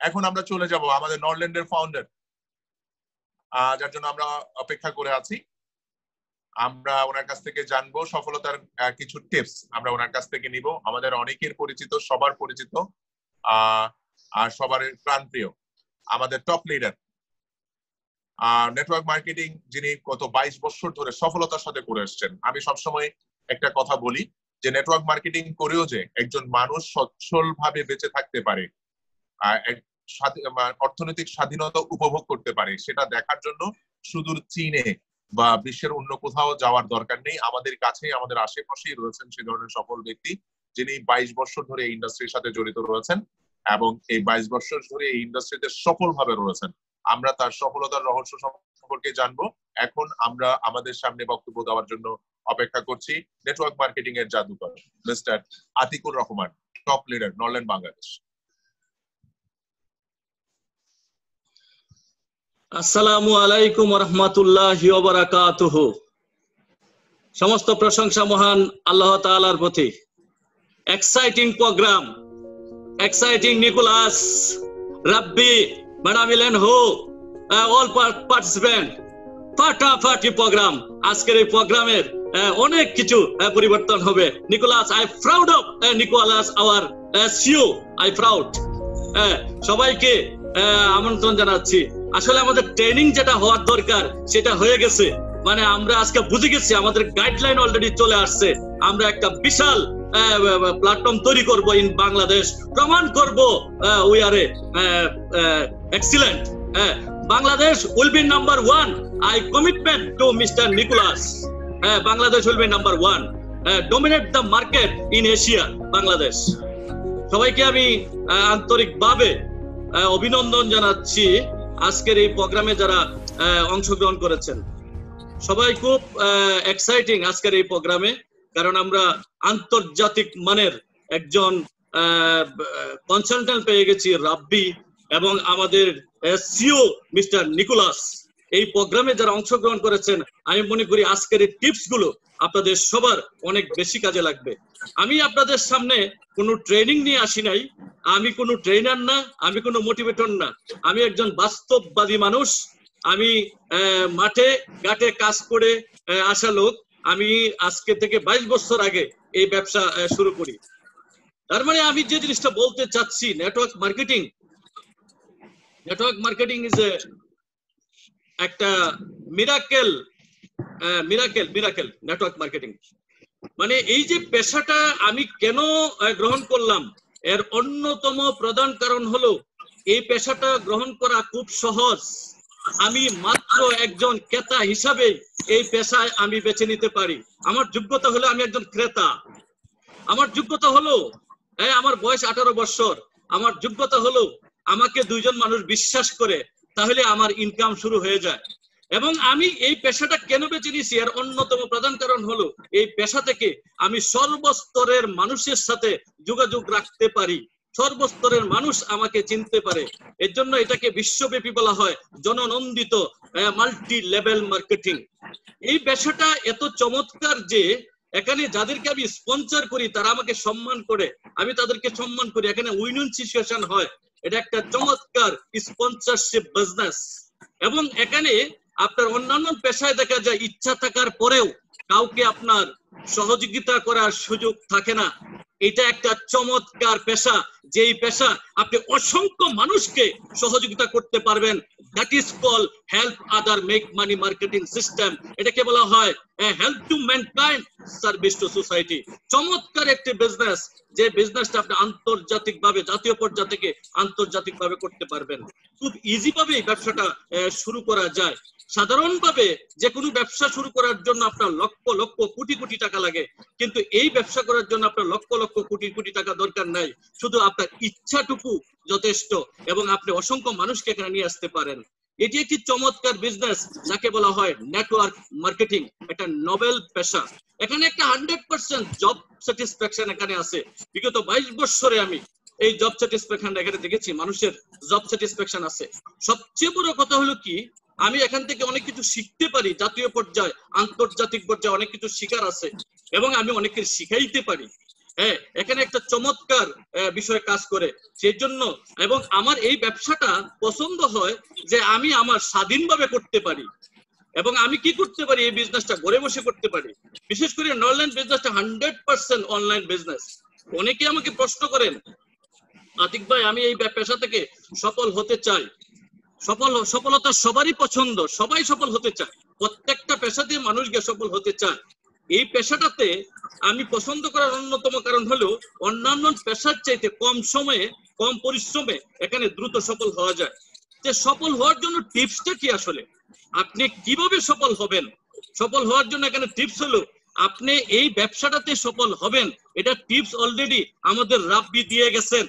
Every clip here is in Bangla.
এখন আমরা চলে যাব আমাদের নরল্যান্ডের ফাউন্ডার, যার জন্য আমরা অপেক্ষা করে আছি। আমরা ওনার কাছ থেকে জানবো সফলতার কিছু টিপস আমরা ওনার কাছ থেকে নিব। আমাদের অনেকের পরিচিত, সবার পরিচিত আর সবার প্রাণপ্রিয় আমাদের টপ লিডার, নেটওয়ার্ক মার্কেটিং যিনি গত 22 বছর ধরে সফলতার সাথে করে আসছেন। আমি সবসময় একটা কথা বলি যে নেটওয়ার্ক মার্কেটিং করেও যে একজন মানুষ সচ্ছল ভাবে বেঁচে থাকতে পারে, অর্থনৈতিক স্বাধীনতা উপভোগ করতে পারে, সেটা দেখার জন্য সুদূর চীনে বা বিশ্বের অন্য কোথাও যাওয়ার দরকার নেই। আমাদের কাছেই, আমাদের আশেপাশেই রয়েছেন সে ধরনের সফল ব্যক্তি যিনি 22 বছর ধরে এই ইন্ডাস্ট্রির সাথে জড়িত রয়েছেন এবং এই 22 বছর ধরে এই ইন্ডাস্ট্রিতে সফলভাবে রয়েছেন। আমরা তার সফলতার রহস্য সম্পর্কে জানবো। এখন আমরা আমাদের সামনে বক্তব্য দেওয়ার জন্য অপেক্ষা করছি নেটওয়ার্ক মার্কেটিং এর জাদুকর mister Atikur Rahman, top leader, Norland, Bangladesh. আসসালামু আলাইকুম ওয়া রাহমাতুল্লাহি ওয়া বারাকাতুহু। সমস্ত প্রশংসা মহান আল্লাহ তাআলার প্রতি। Exciting programme, exciting Nicholas, Rabbi, madam Ellen Ho, all participant, ফাটাফাটি প্রোগ্রাম। আজকের এই প্রোগ্রামের অনেক কিছু পরিবর্তন হবে। Nicholas, I proud of Nicholas, our CEO, I proud. সবাইকে আমন্ত্রণ জানাচ্ছি। আসলে আমাদের ট্রেনিং যেটা হওয়ার দরকার সেটা হয়ে গেছে। মানে আমরা আজকে বুঝে গেছি, আমাদের গাইডলাইন অলরেডি চলে আসছে। আমরা একটা বিশাল প্ল্যাটফর্ম তৈরি করব ইন বাংলাদেশ, প্রমাণ করব we are excellent. Bangladesh will be number 1. I commitment to mister Nicholas. Bangladesh will be number 1, dominate the market in Asia, Bangladesh. সবাইকে আমি আন্তরিকভাবে অভিনন্দন জানাচ্ছি আজকের এই প্রোগ্রামে যারা অংশগ্রহণ করেছেন। সবাই খুব এক্সাইটিং আজকের এই প্রোগ্রামে, কারণ আমরা আন্তর্জাতিক মানের একজন কনসালটেন্ট পেয়ে গেছি, রাব্বি, এবং আমাদের সিও মিস্টার নিকোলাস। এই প্রোগ্রামে যারা অংশগ্রহণ করেছেন, আমি মনে করি আজকের এই টিপস গুলো আপনাদের সবার অনেক বেশি কাজে লাগবে। আমি আপনাদের সামনে কোনো ট্রেনিং নিয়ে আসি নাই, আমি কোনো ট্রেনার না, আমি কোনো মোটিভেটর না, আমি একজন বাস্তববাদী মানুষ। আমি মাঠে ঘাটে কাজ করে আসা লোক। আমি আজকে থেকে 22 বছর আগে এই ব্যবসা শুরু করি। তার মানে আমি যে জিনিসটা বলতে চাচ্ছি, নেটওয়ার্ক মার্কেটিং ইজ একটা মিরাকেল নেটওয়ার্ক মার্কেটিং। মানে এই যে পেশাটা আমি কেন গ্রহণ করলাম, এর অন্যতম প্রধান কারণ হলো এই পেশাটা গ্রহণ করা খুব সহজ। আমি মাত্র একজন ক্রেতা হিসাবে এই পেশায় আমি বেছে নিতে পারি। আমার যোগ্যতা হলো আমি একজন ক্রেতা। আমার যোগ্যতা হলো আমার বয়স 18 বছর। আমার যোগ্যতা হলো আমাকে 2 জন মানুষ বিশ্বাস করে, তাহলে আমার ইনকাম শুরু হয়ে যায়। এবং আমি এই পেশাটা কেন বেছে নিয়েছি, এর অন্যতম প্রধান কারণ হলো এই পেশা থেকে আমি সর্বস্তরের মানুষের সাথে যোগাযোগ রাখতে পারি, সর্বস্তরের মানুষ আমাকে চিনতে পারে। এর জন্য এটাকে বিশ্বব্যাপী বলা হয় জননন্দিত মাল্টি লেভেল মার্কেটিং। এই পেশাটা এত চমৎকার যে এখানে যাদেরকে আমি স্পন্সর করি তারা আমাকে সম্মান করে, আমি তাদেরকে সম্মান করি। এখানে উইন উইন সিচুয়েশন হয়। এটা একটা চমৎকার স্পন্সরশিপ বিজনেস। এবং এখানে আপনার অন্যান্য পেশায় দেখা যায় ইচ্ছা থাকার পরেও কাউকে আপনার সহযোগিতা করার সুযোগ থাকে না। এটা একটা চমৎকার পেশা, যেই পেশা আপনি অসংখ্য মানুষকে সহযোগিতা করতে পারবেন। That is call help other make money marketing system. এটাকে বলা হয় help to mankind, service to society. চমৎকার একটি বিজনেস, যে বিজনেসটা আপনি আন্তর্জাতিকভাবে, জাতীয় পর্যায় থেকে আন্তর্জাতিকভাবে করতে পারবেন। খুব ইজি ভাবে এই ব্যবসাটা শুরু করা যায়। সাধারণভাবে যে কোনো ব্যবসা শুরু করার জন্য আপনার লক্ষ লক্ষ কোটি কোটি টাকা লাগে, কিন্তু এই ব্যবসা করার জন্য আপনার লক্ষ লক্ষ কোটি কোটি টাকা দরকার নাই। শুধু আপনার ইচ্ছাটুকু যথেষ্ট, এবং আপনি অসংখ্য মানুষকে এখানে নিয়ে আসতে পারেন। এটি একটি চমৎকার বিজনেস, যাকে বলা হয় নেটওয়ার্ক মার্কেটিং। এটা নোবেল পেশা। এখানে একটা 100% জব স্যাটিসফ্যাকশন এখানে আছে। বিগত 22 বছরে আমি এই জব স্যাটিসফ্যাকশন এখানে দেখেছি, মানুষের জব স্যাটিসফ্যাকশন আছে। সবচেয়ে বড় কথা হলো কি, আমি এখান থেকে অনেক কিছু শিখতে পারি। জাতীয় পর্যায়ে, আন্তর্জাতিক পর্যায়ে অনেক কিছু শিখার আছে, এবং আমি অনেককে শিখাইতে পারি। হ্যাঁ, এখানে একটা চমৎকার বিষয় কাজ করে। সেই জন্য এবং আমার এই ব্যবসাটা পছন্দ হয় যে আমি আমার স্বাধীনভাবে করতে পারি এবং আমি কি করতে পারি, এই বিজনেসটা ঘরে বসে করতে পারি। বিশেষ করে অনলাইন বিজনেসটা 100% অনলাইন বিজনেস। অনেকে আমাকে প্রশ্ন করেন, আতিক ভাই আমি এই পেশা থেকে সফল হতে চাই। সফলতা সবারই পছন্দ, সবাই সফল হতে চায়, প্রত্যেকটা পেশা দিয়ে মানুষ গিয়ে সফল হতে চায়। এই পেশাটাতে আমি পছন্দ করার অন্যতম কারণ হলো অন্যান্য পেশার চাইতে কম সময়ে কম পরিশ্রমে এখানে দ্রুত সফল হওয়া যায়। যে সফল হওয়ার জন্য টিপসটা কি, আসলে আপনি কিভাবে সফল হবেন? সফল হওয়ার জন্য এখানে টিপস হলো আপনি এই ব্যবসাটাতে সফল হবেন, এটা টিপস অলরেডি আমাদের রাব্বি দিয়ে গেছেন।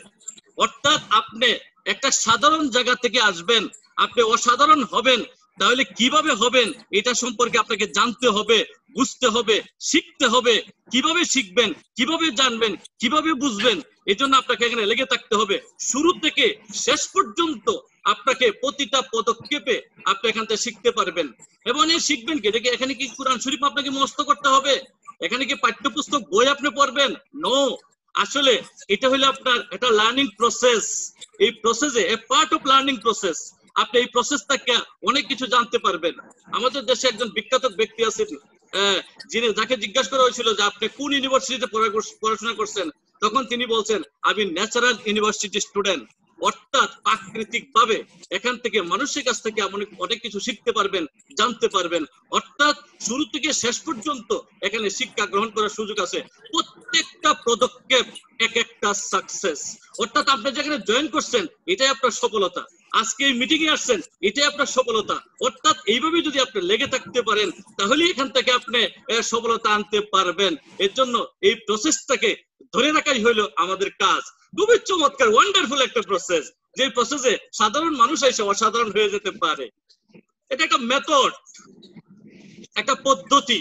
অর্থাৎ আপনি একটা সাধারণ জায়গা থেকে আসবেন, আপনি অসাধারণ হবেন। তাহলে কিভাবে হবেন এটা সম্পর্কে আপনাকে জানতে হবে, বুঝতে হবে, শিখতে হবে। কিভাবে শিখবেন, কিভাবে জানবেন, কিভাবে বুঝবেন, এই জন্য আপনাকে এখানে লেগে থাকতে হবে। শুরু থেকে শেষ পর্যন্ত আপনাকে প্রতিটা পদক্ষেপে আপনি এখান থেকে শিখতে পারবেন। এবং এই শিখবেন কি, দেখে এখানে কি কোরআন শরীফ আপনাকে মুখস্থ করতে হবে? এখানে কি পাঠ্যপুস্তক বই আপনি পড়বেন? নো, আসলে এটা হলো আপনার একটা লার্নিং প্রসেস। এই প্রসেসে এ পার্ট অফ লার্নিং প্রসেস। আপনি এই প্রসেস থেকে অনেক কিছু জানতে পারবেন। আমাদের দেশে একজন বিখ্যাত ব্যক্তি আছেন, যিনি যাকে জিজ্ঞাসা করা হয়েছিল যে আপনি কোন ইউনিভার্সিটিতে পড়াশোনা করছেন, তখন তিনি বলছেন আমি ন্যাচারাল ইউনিভার্সিটি স্টুডেন্ট। অর্থাৎ প্রাকৃতিক ভাবে এখান থেকে মানুষের কাছ থেকে অনেক কিছু শিখতে পারবেন, জানতে পারবেন। অর্থাৎ শুরু থেকে শেষ পর্যন্ত এখানে শিক্ষা গ্রহণ করার সুযোগ আছে। প্রত্যেকটা পদক্ষেপ এক একটা সাকসেস। অর্থাৎ আপনি যেখানে জয়েন করছেন এটাই আপনার সফলতা, আজকে এই মিটিং এ আসছেন এটাই আপনার সফলতা। অর্থাৎ এইভাবে যদি আপনি লেগে থাকতে পারেন তাহলে এখান থেকে আপনি সফলতা আনতে পারবেন। এর জন্য এই প্রসেসটাকে ধরে রাখাই হইলো আমাদের কাজ। খুবই চমৎকার, ওয়ান্ডারফুল একটা প্রসেস, যে প্রসেসে সাধারণ মানুষ এসে অসাধারণ হয়ে যেতে পারে। এটা একটা মেথড, একটা পদ্ধতি,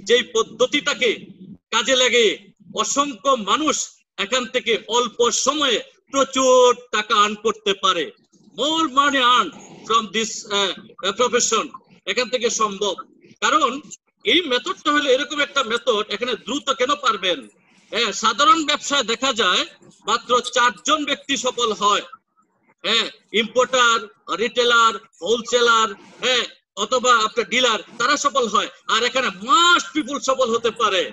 যেই পদ্ধতিটাকে কাজে লাগে অসংখ্য মানুষ এখান থেকে অল্প সময়ে প্রচুর টাকা আর্ন করতে পারে। More money earn from this profession, এখান থেকে সম্ভব। কারণ এই মেথডটা হলো এরকম একটা মেথড, এখানে দ্রুত কেন পারবেন। সাধারণ ব্যবসায় দেখা যায় মাত্র 4 জন ব্যক্তি সফল হয়। ইম্পোর্টার, রিটেলার, হোলসেলার, অথবা আপনার ডিলার, তারা সফল হয়। আর এখানে মাস পিপুল সফল হতে পারে।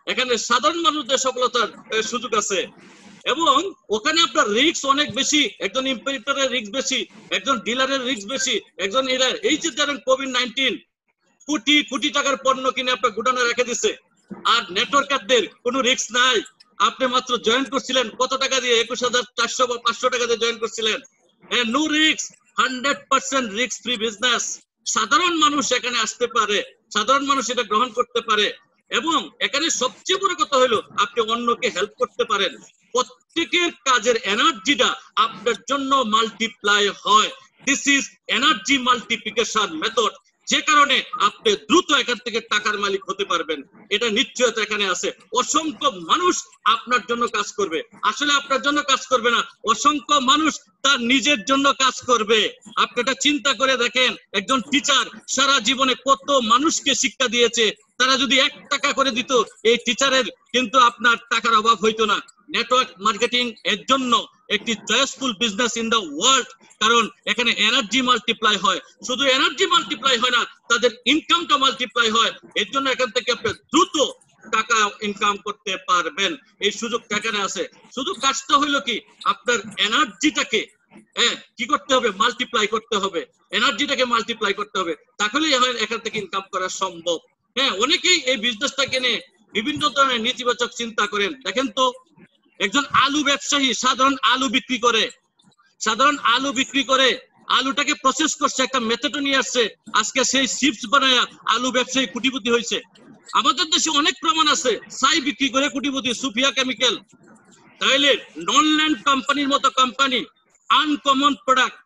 এখানে সাধারণ মানুষদের সফলতার সুযোগ আছে। এবং ওখানে আপনার রিস্ক অনেক বেশি, একজন ইম্পোর্টারের রিস্ক বেশি, একজন ডিলারের রিস্ক বেশি, একজন এই যে ধরেন কোভিড-19 কোটি কোটি টাকার পণ্য কিনে আপনার গুডাউনে রেখে দিচ্ছে। আর নেটওয়ার্কারদের কোনো রিস্ক নাই। আপনি মাত্র জয়েন করছিলেন কত টাকা দিয়ে? 21,400 বা 500 টাকা দিয়ে জয়েন করছিলেন। No risk, 100% risk free business. সাধারণ মানুষ এখানে আসতে পারে, সাধারণ মানুষ এটা গ্রহণ করতে পারে। এবং এখানে সবচেয়ে বড় কথা হলো আপনি অন্যকে হেল্প করতে পারেন। প্রত্যেকের কাজের এনার্জিটা আপনার জন্য মাল্টিপ্লাই হয়। This is energy multiplication method, যে কারণে আপনি দ্রুত এখান থেকে টাকার মালিক হতে পারবেন। এটা নিশ্চয়তা এখানে আছে। অসংখ্য মানুষ আপনার জন্য কাজ করবে। আসলে আপনার জন্য কাজ করবে না, অসংখ্য মানুষ তার নিজের জন্য কাজ করবে। আপনি এটা চিন্তা করে দেখেন, একজন টিচার সারা জীবনে কত মানুষকে শিক্ষা দিয়েছে। তারা যদি 1 টাকা করে দিত, এই টিচারের কিন্তু আপনার টাকার অভাব হইতো না। নেটওয়ার্ক মার্কেটিং এর জন্য একটি joyful business in the world, কারণ এখানে এনার্জি মাল্টিপ্লাই হয়। শুধু এনার্জি মাল্টিপ্লাই হয় না, তাদের ইনকামটা মাল্টিপ্লাই হয়। এর জন্য এখান থেকে আপনি দ্রুত টাকা ইনকাম করতে পারবেন। এই সুযোগ এখানে আছে। শুধু কাজটা হইলো কি, আপনার এনার্জিটাকে কি করতে হবে? মাল্টিপ্লাই করতে হবে। এনার্জিটাকে মাল্টিপ্লাই করতে হবে, তাহলেই এখান থেকে ইনকাম করা সম্ভব। অনেকেই এই বিজনেসটাকে নিয়ে বিভিন্ন ধরনের নেতিবাচক চিন্তা করেন। দেখেন তো, একজন আলু ব্যবসায়ী সাধারণ আলু বিক্রি করে আলুটাকে প্রসেস করছে, একটা মেথড নিয়ে আসছে, আজকে সেই চিপস বানায় আলু ব্যবসায়ী কোটিপতি হয়েছে। আমাদের দেশে অনেক প্রমাণ আছে, ছাই বিক্রি করে কোটিপতি, সুফিয়া কেমিক্যাল। তাহলে ননল্যান্ড কোম্পানির মতো কোম্পানি আনকমন প্রোডাক্ট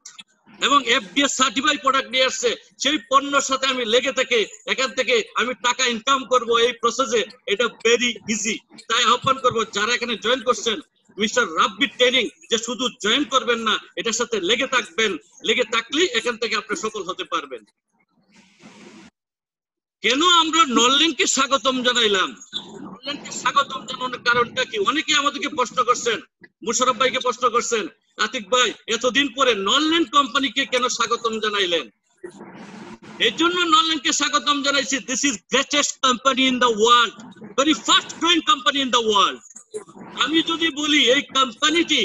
এবং FDA সার্টিফাইড প্রোডাক্ট নিয়ে আসছে। সেই পণ্যের সাথে আমি লেগে থেকে এখান থেকে আমি টাকা ইনকাম করব। এই প্রসেসে এটা ভেরি ইজি। তাই আহ্বান করব যারা এখানে জয়েন করছেন মিস্টার রাব্বি ট্রেনিং, যে শুধু জয়েন করবেন না, এটার সাথে লেগে থাকবেন। লেগে থাকলেই এখান থেকে আপনি সফল হতে পারবেন। কেন আমরা নরল্যান্ডকে স্বাগতম জানাইলাম? নরল্যান্ডকে স্বাগতম জানানোর কারণটা কি? অনেকে আমাদেরকে প্রশ্ন করছেন, মুশারফ ভাইকে প্রশ্ন করছেন, আতিক ভাই এতদিন পরে নরল্যান্ড কোম্পানিকে কেন স্বাগতম জানাইলেন? এই জন্য নরল্যান্ডকে স্বাগতম জানাইছি। This is greatest company in the world, very fast growing company in the world. আমি যদি বলি এই কোম্পানিটি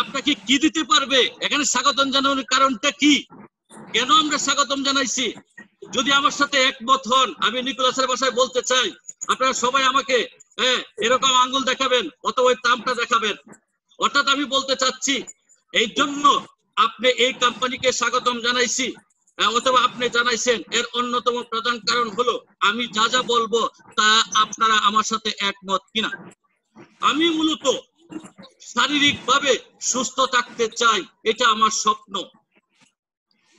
আপনাকে কি দিতে পারবে, এখানে স্বাগতম জানানোর কারণটা কি, কেন আমরা স্বাগতম জানাইছি? যদি আমার সাথে একমত হন, আমি নিকোলাসের ভাষায় বলতে চাই, আপনারা সবাই আমাকে এরকম আঙ্গুল দেখাবেন অথবা ওই তামটা দেখাবেন। অর্থাৎ আমি বলতে চাচ্ছি এই জন্য আপনি এই কোম্পানিকে স্বাগতম জানাইছি অথবা আপনি জানাইছেন, এর অন্যতম প্রধান কারণ হলো আমি যা যা বলবো তা আপনারা আমার সাথে একমত কিনা। আমি মূলত শারীরিকভাবে সুস্থ থাকতে চাই, এটা আমার স্বপ্ন।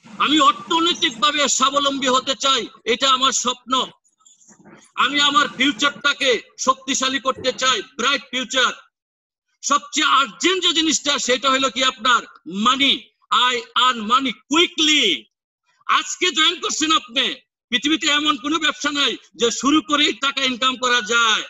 আমি অর্থনৈতিকভাবে স্বাবলম্বী হতে চাই, এটা আমার স্বপ্ন। আমি আমার ফিউচারটাকে শক্তিশালী করতে চাই, ব্রাইট ফিউচার। সবচেয়ে আর্জেন্ট যে জিনিসটা সেটা হলো কি আপনার money. I earn money quickly. আজকে জয়েন করছেন আপনি, পৃথিবীতে এমন কোনো ব্যবসা নাই যে শুরু করেই টাকা ইনকাম করা যায়।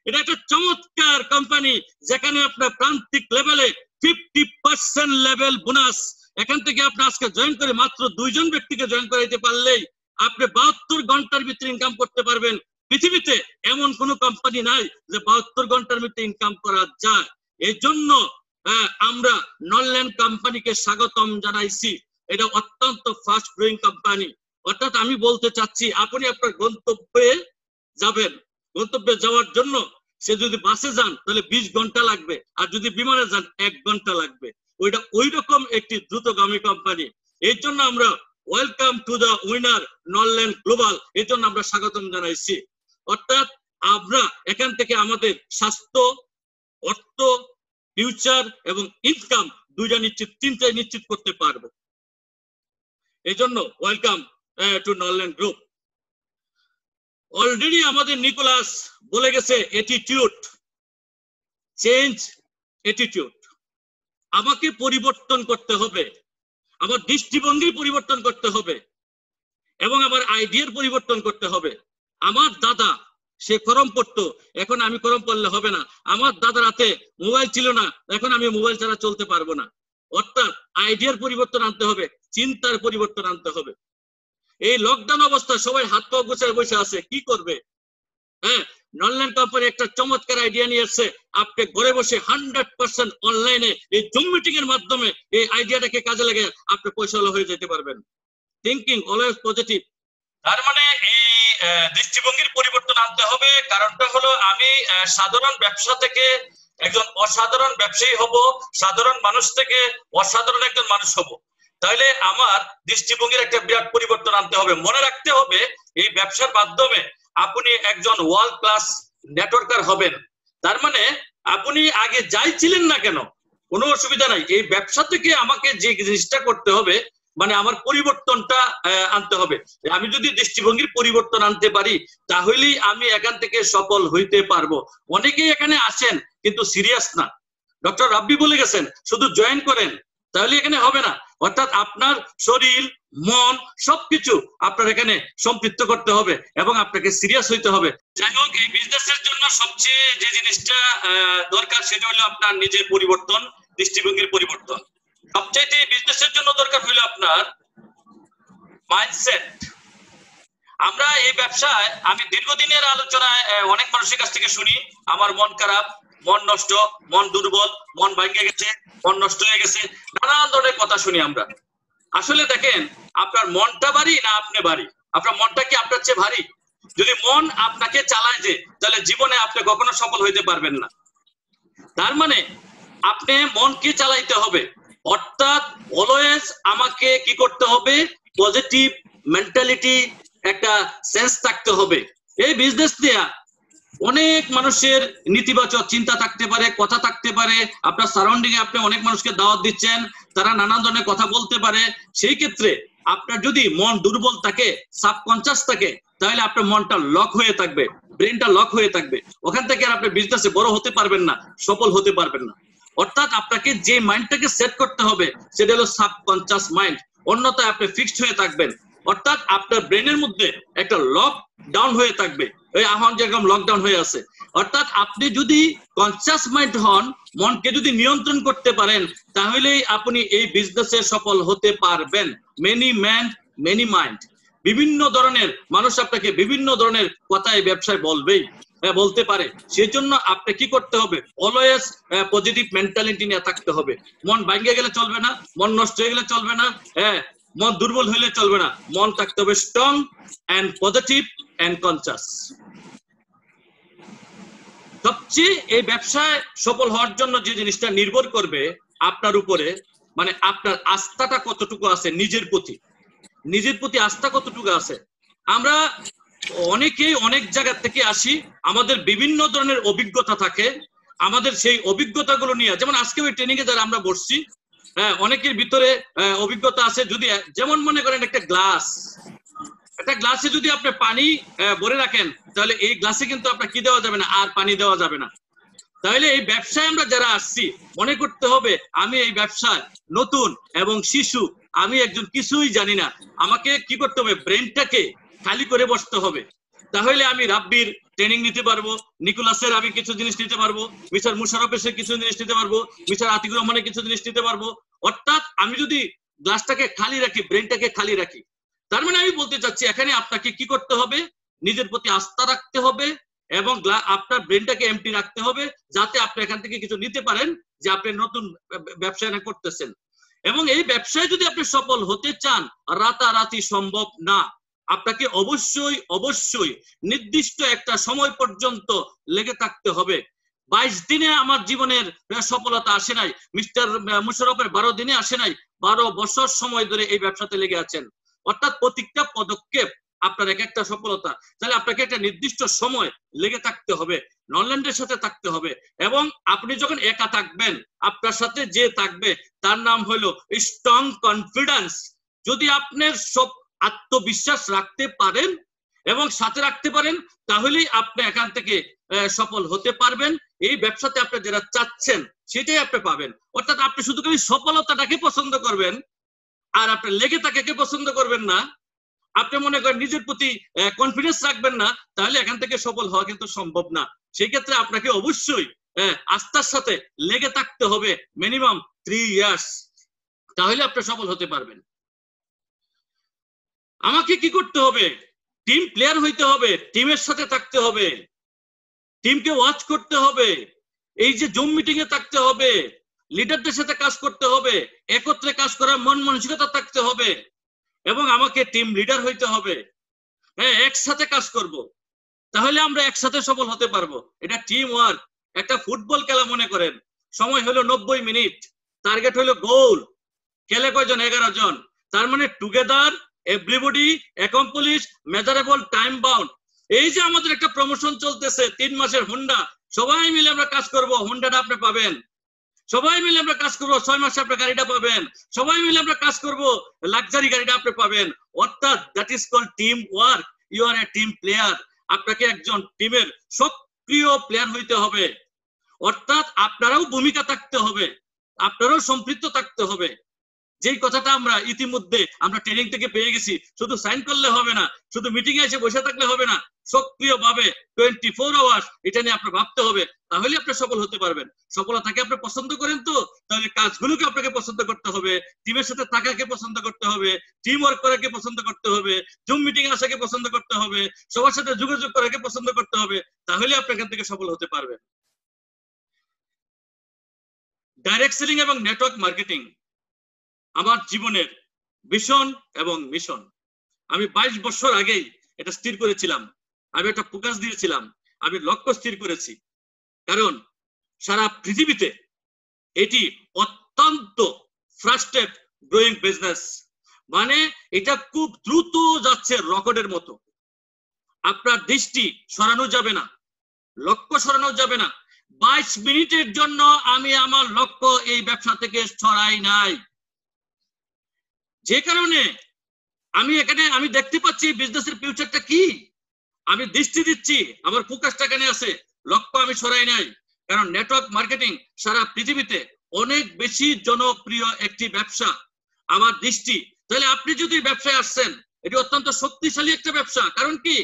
এটা একটা চমৎকার কোম্পানি যেখানে আপনার প্রান্তিক লেভেলে 50% লেভেল বোনাস। এখান থেকে আপনি আজকে জয়েন করে মাত্র 2 জন ব্যক্তিকে জয়েন করাইতে পারলেই আপনি 72 ঘন্টার ভিতরে ইনকাম করতে পারবেন। পৃথিবীতে এমন কোনো কোম্পানি নাই যে 72 ঘন্টার ভিতরে ইনকাম করা যায়। এই জন্য আমরা নরল্যান্ড কোম্পানিকে স্বাগতম জানাইছি। এটা অত্যন্ত ফাস্ট গ্রোয়িং কোম্পানি। অর্থাৎ আমি বলতে চাচ্ছি আপনি আপনার গন্তব্যে যাবেন, গন্তব্যে যাওয়ার জন্য সে যদি বাসে যান তাহলে 20 ঘন্টা লাগবে, আর যদি বিমানে যান 1 ঘন্টা লাগবে। ওইটা ওই রকম একটি দ্রুতগামী কোম্পানি। এই জন্য আমরা welcome to the winner Norrland global, এই জন্য আমরা স্বাগতম জানাইছি। অর্থাৎ আমরা এখান থেকে আমাদের স্বাস্থ্য, অর্থ, ফিউচার এবং ইনকাম দুইটা নিশ্চিত, তিনটাই নিশ্চিত করতে পারবো। এই জন্য welcome to Norrland group. Already আমাদের নিকোলাস বলে গেছে অ্যাটিটিউড, চেঞ্জ অ্যাটিটিউড। আমাকে পরিবর্তন করতে হবে, আমার দৃষ্টিভঙ্গি পরিবর্তন করতে হবে এবং আমার আইডিয়ার পরিবর্তন করতে হবে। আমার দাদা সে করম পড়তো, এখন আমি করম পড়লে হবে না। আমার দাদার হাতে মোবাইল ছিল না, এখন আমি মোবাইল ছাড়া চলতে পারবো না। অর্থাৎ আইডিয়ার পরিবর্তন আনতে হবে, চিন্তার পরিবর্তন আনতে হবে। এই লকডাউন অবস্থায় সবাই হাত পা গুছায় বসে আছে, কি করবে? নরল্যান্ড কোম্পানি একটা চমৎকার আইডিয়া নিয়ে এসেছে। আপনি ঘরে বসে 100% অনলাইনে এই জুম মিটিং এর মাধ্যমে এই আইডিয়াটাকে কাজে লাগে আপনি পয়সাওয়ালা হয়ে যেতে পারবেন। Thinking always positive. তার মানে এই দৃষ্টিভঙ্গির পরিবর্তন আনতে হবে। কারণটা হলো আমি সাধারণ ব্যবসা থেকে একজন অসাধারণ ব্যবসায়ী হব, সাধারণ মানুষ থেকে অসাধারণ একজন মানুষ হব। তাহলে আমার দৃষ্টিভঙ্গির একটা বিরাট পরিবর্তন আনতে হবে। মনে রাখতে হবে এই ব্যবসার মাধ্যমে আপনি একজন ওয়ার্ল্ড ক্লাস নেটওয়ার্কার হবেন। তার মানে আপনি আগে যাই ছিলেন না কেন কোনো অসুবিধা নাই, এই ব্যবসা থেকে আমাকে যে জিনিসটা করতে হবে মানে আমার পরিবর্তনটা আনতে হবে। আমি যদি দৃষ্টিভঙ্গির পরিবর্তন আনতে পারি তাহলেই আমি এখান থেকে সফল হইতে পারবো। অনেকেই এখানে আসেন কিন্তু সিরিয়াস না। ডক্টর রাব্বি বলে গেছেন শুধু জয়েন করেন তাহলে এখানে হবে না। অর্থাৎ আপনার শরীর, মন সবকিছু আপনার এখানে সম্পৃক্ত করতে হবে এবং আপনাকে সিরিয়াস হইতে হবে। যাই হোক, এই বিজনেসের জন্য সবচেয়ে যে জিনিসটা দরকার সেটা হলো আপনার নিজের পরিবর্তন, দৃষ্টিভঙ্গির পরিবর্তন। সবচেয়ে বিজনেসের জন্য দরকার হলো আপনার মাইন্ডসেট। আমরা এই ব্যবসায়, আমি দীর্ঘদিনের আলোচনায় অনেক মানুষের কাছ থেকে শুনি আমার মন খারাপ, মন নষ্ট, মন দুর্বল, মন ভেঙে গেছে, মন নষ্ট হয়ে গেছে, নানান ধরনের কথা শুনি আমরা। আসলে দেখেন আপনার মনটা ভারী না আপনি ভারী? আপনার মনটা কি আপনার চেয়ে ভারী? যদি মন আপনাকে চালায় যে, তাহলে জীবনে আপনি কখনো সফল হইতে পারবেন না। তার মানে আপনি মনকে চালাইতে হবে। অর্থাৎ অলওয়েজ আমাকে কি করতে হবে? পজিটিভ মেন্টালিটি, একটা সেন্স থাকতে হবে। এই বিজনেস নিয়ে অনেক মানুষের নেতিবাচক চিন্তা থাকতে পারে, কথা থাকতে পারে। আপনার সারাউন্ডিং এ আপনি অনেক মানুষকে দাওয়াত দিচ্ছেন, তারা নানান ধরনের কথা বলতে পারে। সেই ক্ষেত্রে আপনার যদি মন দুর্বল থাকে, সাবকনসিয়াস থাকে, তাহলে আপনার মনটা লক হয়ে থাকবে, ব্রেনটা লক হয়ে থাকবে। ওখান থেকে আর আপনি বিজনেসে বড় হতে পারবেন না, সফল হতে পারবেন না। অর্থাৎ আপনাকে যে মাইন্ডটাকে সেট করতে হবে সেটা হলো সাবকনসিয়াস মাইন্ড, অন্যথায় আপনি ফিক্সড হয়ে থাকবেন। অর্থাৎ আপনার ব্রেনের মধ্যে একটা লকডাউন হয়ে থাকবে, এই এখন যেরকম লকডাউন হয়ে আছে। অর্থাৎ আপনি যদি কনসিয়াস মাইন্ড হন, মনকে যদি নিয়ন্ত্রণ করতে পারেন, তাহলেই আপনি এই বিজনেসে সফল হতে পারবেন। মেনি ম্যান মেনি মাইন্ড, বিভিন্ন ধরনের মানুষ আপনাকে বিভিন্ন ধরনের কথা এই ব্যবসায় বলবেই, বলতে পারে। সেই জন্য আপনি কি করতে হবে, অলওয়েজ পজিটিভ মেন্টালিটি নিয়ে থাকতে হবে। মন ভাঙে গেলে চলবে না, মন নষ্ট হয়ে গেলে চলবে না, মন দুর্বল হইলে চলবে না, মন থাকতে হবে strong and positive and conscious. সবচেয়ে এই ব্যবসায় সফল হওয়ার জন্য যে জিনিসটা নির্ভর করবে আপনার উপরে, মানে আপনার আস্থাটা কতটুকু আছে নিজের প্রতি, নিজের প্রতি আস্থা কতটুকু আছে। আমরা অনেকেই অনেক জায়গা থেকে আসি, আমাদের বিভিন্ন ধরনের অভিজ্ঞতা থাকে, আমাদের সেই অভিজ্ঞতাগুলো নিয়ে, যেমন আজকে ওই ট্রেনিং এ যারা আমরা বসছি, অনেকের ভিতরে অভিজ্ঞতা আছে। যদি যেমন মনে করেন একটা গ্লাসে যদি আপনি পানি ভরে রাখেন, তাহলে এই গ্লাসে কিন্তু আপনার কি দেওয়া যাবে না, আর পানি দেওয়া যাবে না। তাহলে এই ব্যবসায় আমরা যারা আসছি, মনে করতে হবে আমি এই ব্যবসায় নতুন এবং শিশু, আমি একজন কিছুই জানি না। আমাকে কি করতে হবে, ব্রেনটাকে খালি করে বসতে হবে। তাহলে আমি রাব্বির ট্রেনিং নিতে পারবো, নিকোলাসের আমি কিছু জিনিস নিতে পারবো, মিস্টার মুশারফের কিছু জিনিস নিতে পারবো, মিস্টার আতিকুর রহমানের কিছু জিনিস নিতে পারবো। অর্থাৎ আমি যদি গ্লাসটাকে খালি রাখি, ব্রেনটাকে খালি রাখি, তার মানে আমি বলতে চাচ্ছি এখানে আপনাকে কি করতে হবে, নিজের প্রতি আস্থা রাখতে হবে এবং আপনার ব্রেনটাকে এমটি রাখতে হবে, যাতে আপনি এখান থেকে কিছু নিতে পারেন যে আপনি নতুন ব্যবসা করতেছেন। এবং এই ব্যবসায় যদি আপনি সফল হতে চান, রাতারাতি সম্ভব না। আপনাকে অবশ্যই অবশ্যই নির্দিষ্ট একটা সময় পর্যন্ত লেগে থাকতে হবে। 22 দিনে আমার জীবনের সফলতা আসে নাই, মিস্টার মুশারফের 12 দিনে আসে নাই, 12 বছর সময় ধরে এই ব্যবসাতে লেগে আছেন। অর্থাৎ প্রত্যেকটা পদক্ষেপ আপনার এক একটা সফলতা। তাহলে আপনাকে একটা নির্দিষ্ট সময় লেগে থাকতে হবে, নলেজের সাথে থাকতে হবে। এবং আপনি যখন একা থাকবেন, আপনার সাথে যে থাকবে তার নাম হলো স্ট্রং কনফিডেন্স। যদি আপনার সব আত্মবিশ্বাস রাখতে পারেন এবং সাথে রাখতে পারেন, তাহলেই আপনি এখান থেকে সফল হতে পারবেন। এই ব্যবসাতে আপনি যেটা চাচ্ছেন সেটাই আপনি পাবেন। অর্থাৎ আপনি শুধু খালি সফলতাটাকে পছন্দ করবেন আর আপনি লেগে তাকে পছন্দ করবেন না, আপনি মনে করেন নিজের প্রতি কনফিডেন্স রাখবেন না, তাহলে এখান থেকে সফল হওয়া কিন্তু সম্ভব না। সেই ক্ষেত্রে আপনাকে অবশ্যই আস্থার সাথে লেগে থাকতে হবে মিনিমাম 3 ইয়ার্স, তাহলে আপনি সফল হতে পারবেন। আমাকে কি করতে হবে, টিম প্লেয়ার হইতে হবে, টিমের সাথে থাকতে হবে, টিমকে ওয়াচ করতে হবে, এই যে জুম মিটিং এ থাকতে হবে, লিডারদের সাথে কাজ করতে হবে, একত্রে কাজ করার মন মানসিকতা থাকতে হবে এবং আমাকে টিম লিডার হইতে হবে। একসাথে কাজ করব, তাহলে আমরা একসাথে সফল হতে পারবো। এটা টিম ওয়ার্ক। একটা ফুটবল খেলা মনে করেন, সময় হলো 90 মিনিট, টার্গেট হলো গোল, খেলে কয়জন, 11 জন। তার মানে together everybody accomplish measurable time bound. এই যে আমাদের একটা প্রমোশন চলতেছে 3 মাসের হোন্ডা, সবাই মিলে আমরা কাজ করব, হোন্ডাটা আপনি পাবেন। সবাই মিলে আমরা কাজ করবো, 6 মাসে আপনি গাড়িটা পাবেন। সবাই মিলে আমরা কাজ করব, লাক্সারি গাড়িটা আপনি পাবেন। অর্থাৎ that is called team work. You are a team player. আপনাকে একজন টিমের সক্রিয় প্লেয়ার হইতে হবে। অর্থাৎ আপনারাও ভূমিকা থাকতে হবে, আপনারাও সম্পৃক্ত থাকতে হবে। যেই কথাটা আমরা ইতিমধ্যে আমরা ট্রেনিং থেকে পেয়ে গেছি, শুধু সাইন করলে হবে না, শুধু মিটিং এ এসে বসে থাকলে হবে না, সক্রিয়ভাবে 24 আওয়ার্স এটা নিয়ে আপনার ভাবতে হবে, তাহলে আপনি সফল হতে পারবেন। সফলতাকে আপনি পছন্দ করেন তো, তাহলে কাজগুলোকে আপনাকে পছন্দ করতে হবে, টিমের সাথে থাকাকে পছন্দ করতে হবে, টিম ওয়ার্ক করাকে পছন্দ করতে হবে, জুম মিটিং আসাকে পছন্দ করতে হবে, সবার সাথে যোগাযোগ করাকে পছন্দ করতে হবে, তাহলে আপনি এখান থেকে সফল হতে পারবেন। ডাইরেক্ট সেলিং এবং নেটওয়ার্ক মার্কেটিং আমার জীবনের ভিশন এবং মিশন। আমি 22 বছর আগেই এটা স্থির করেছিলাম, আমি একটা ফোকাস দিয়েছিলাম, আমি লক্ষ্য স্থির করেছি। কারণ সারা পৃথিবীতে এটি অত্যন্ত ফাস্টেস্ট গ্রোয়িং বিজনেস, মানে এটা খুব দ্রুত যাচ্ছে রকেটের মতো। আপনার দৃষ্টি সরানো যাবে না, লক্ষ্য সরানো যাবে না। 22 মিনিটের জন্য আমি আমার লক্ষ্য এই ব্যবসা থেকে সরাই নাই। যে কারণে আমি দেখতে পাচ্ছি বিজনেসের ফিউচারটা কি, আমি দৃষ্টি দিচ্ছি, আমার ফোকাসটা এখানে আছে, লক্ষ্য আমি সরাই নাই। কারণ নেটওয়ার্ক মার্কেটিং সারা পৃথিবীতে অনেক বেশি জনপ্রিয় একটি ব্যবসা, আমার দৃষ্টি। তাহলে আপনি যদি ব্যবসায় আসছেন, এটি অত্যন্ত শক্তিশালী একটা ব্যবসা। কারণ কি,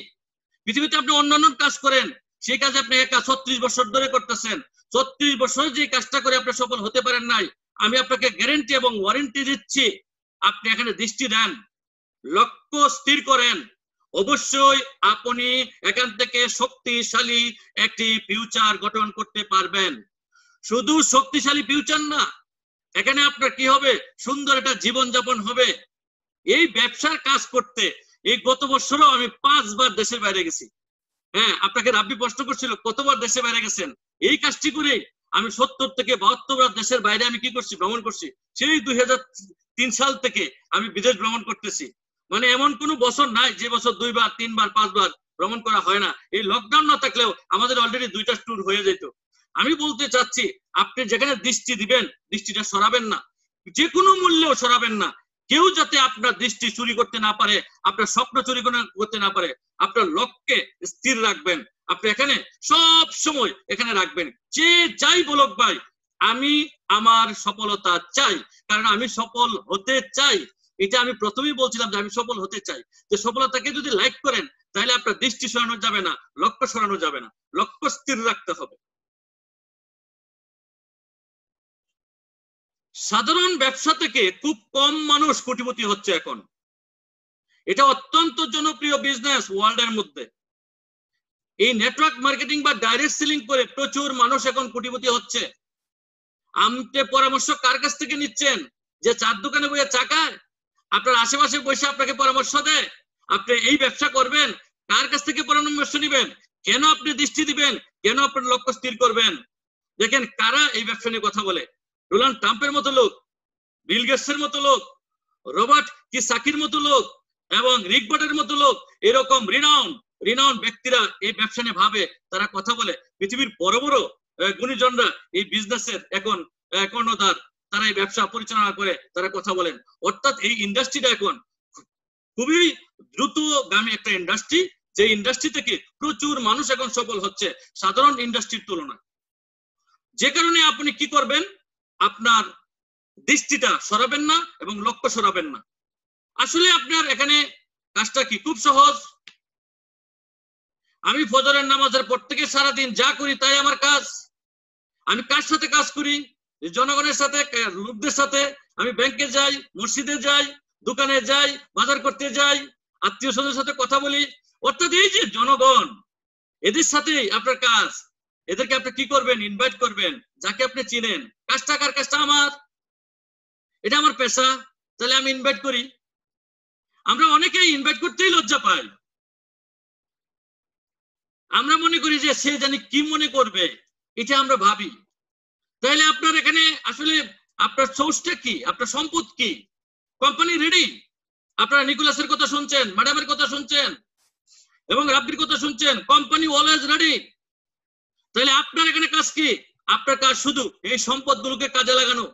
পৃথিবীতে আপনি অন্যান্য কাজ করেন, সেই কাজ আপনি একা 36 বছর ধরে করতেছেন। 36 বছর যে কাজটা করে আপনি সফল হতে পারেন নাই, আমি আপনাকে গ্যারান্টি এবং ওয়ারেন্টি দিচ্ছি, আপনি এখানে দৃষ্টি দেন, লক্ষ্য স্থির করেন, অবশ্যই আপনি এখান থেকে শক্তিশালী একটি ফিউচার গঠন করতে পারবেন। শুধু শক্তিশালী ফিউচার না, এখানে আপনার কি হবে, সুন্দর একটা জীবনযাপন হবে। এই ব্যবসার কাজ করতে এই গত বছরও আমি 5 বার দেশের বাইরে গেছি। হ্যাঁ, আপনাকে রাব্বি প্রশ্ন করছিল কতবার দেশে বাইরে গেছেন। এই কাজটি করে আমি 70 থেকে 72 বার দেশের বাইরে আমি কি করছি, ভ্রমণ করছি। সেই 2003 সাল থেকে আমি বিদেশ ভ্রমণ করতেছি। মানে এমন কোনো বছর নাই যে বছর 2 বার 3 বার 5 বার ভ্রমণ করা হয় না। এই লকডাউন না থাকলেও আমাদের অলরেডি 2টা ট্যুর হয়ে যেত। আমি বলতে চাচ্ছি, আপনি যেখানে দৃষ্টি দিবেন, দৃষ্টিটা সরাবেন না, যে কোনো মূল্যেও সরাবেন না। কেউ যাতে আপনার দৃষ্টি চুরি করতে না পারে, আপনার স্বপ্ন চুরি করতে না পারে। আপনার লক্ষ্যে স্থির রাখবেন, আপনি এখানে সব সময় এখানে রাখবেন। যে যাই বলুক ভাই, আমি আমার সফলতা চাই, কারণ আমি সফল হতে চাই। এটা আমি প্রথমেই বলছিলাম যে আমি সফল হতে চাই। যে সফলতাকে যদি লাইক করেন, তাহলে আপনার দৃষ্টি সরানো যাবে না, লক্ষ্য সরানো যাবে না, লক্ষ্য স্থির রাখতে হবে। সাধারণ ব্যবসা থেকে খুব কম মানুষ কোটিপতি হচ্ছে এখন। এটা অত্যন্ত জনপ্রিয় বিজনেস ওয়ার্ল্ডের মধ্যে। এই নেটওয়ার্ক মার্কেটিং বা ডাইরেক্ট সেলিং করে প্রচুর মানুষ এখন কোটিপতি হচ্ছে। আপনি পরামর্শ কার কাছ থেকে নিচ্ছেন? যে চার দোকানে বসে চা খায়, আপনার আশেপাশে বসে আপনাকে পরামর্শ দেয় আপনি এই ব্যবসা করবেন, কার কাছ থেকে পরামর্শ নেবেন? কেন আপনি দৃষ্টি দিবেন? কেন আপনার লক্ষ্য স্থির করবেন? দেখেন কারা এই ব্যবসা নিয়ে কথা বলে। ডোনাল্ড ট্রাম্পের মতো লোক, বিল গেটসের মতো লোক, রবার্ট কিসাকির মতো লোক এবং রিক বার্টের মতো লোক, এরকম রিনাউন্ড ব্যক্তিরা এই ব্যবসা নিয়ে ভাবে, তারা কথা বলে। পৃথিবীর বড় বড় গুণীজনরা এই বিজনেসের এখন কর্ণধার, তারা এই ব্যবসা পরিচালনা করে, তারা কথা বলেন। অর্থাৎ এই ইন্ডাস্ট্রিটা এখন খুবই দ্রুতগামী একটা ইন্ডাস্ট্রি, যে ইন্ডাস্ট্রি থেকে প্রচুর মানুষ এখন সফল হচ্ছে সাধারণ ইন্ডাস্ট্রির তুলনায়। যে কারণে আপনি কি করবেন, আপনার দৃষ্টিটা সরাবেন না এবং লক্ষ্য সরাবেন না। আসলে আপনার এখানে কাজটা কি, খুব সহজ। আমি ফজরের নামাজের পর থেকে সারাদিন যা করি তাই আমার কাজ। আমি কার সাথে কাজ করি? জনগণের সাথে, লোকদের সাথে। আমি ব্যাংকে যাই, মসজিদে যাই, দোকানে যাই, বাজার করতে যাই, আত্মীয় স্বজনের সাথে কথা বলি। অর্থাৎ এই যে জনগণ, এদের সাথেই আপনার কাজ। এদেরকে আপনি কি করবেন? ইনভাইট করবেন, যাকে আপনি চিনেন। কাজটা কার? কাজটা আমার, এটা আমার পেশা, তাহলে আমি ইনভাইট করি। আমরা অনেকেই ইনভাইট করতেই লজ্জা পাই। আমরা মনে করি যে সে জানি কি মনে করবে, এটা আমরা ভাবি। তাহলে আপনার এখানে আসলে আপনার সোর্সটা কি, আপনার সম্পদ কি? Company ready. আপনারা নিকোলাসের কথা শুনছেন, ম্যাডামের কথা শুনছেন এবং রাব্বির কথা শুনছেন। Company always ready. তাহলে আপনার এখানে কাজ কি? আপনার কাজ শুধু এই সম্পদগুলোকে কাজে লাগানো।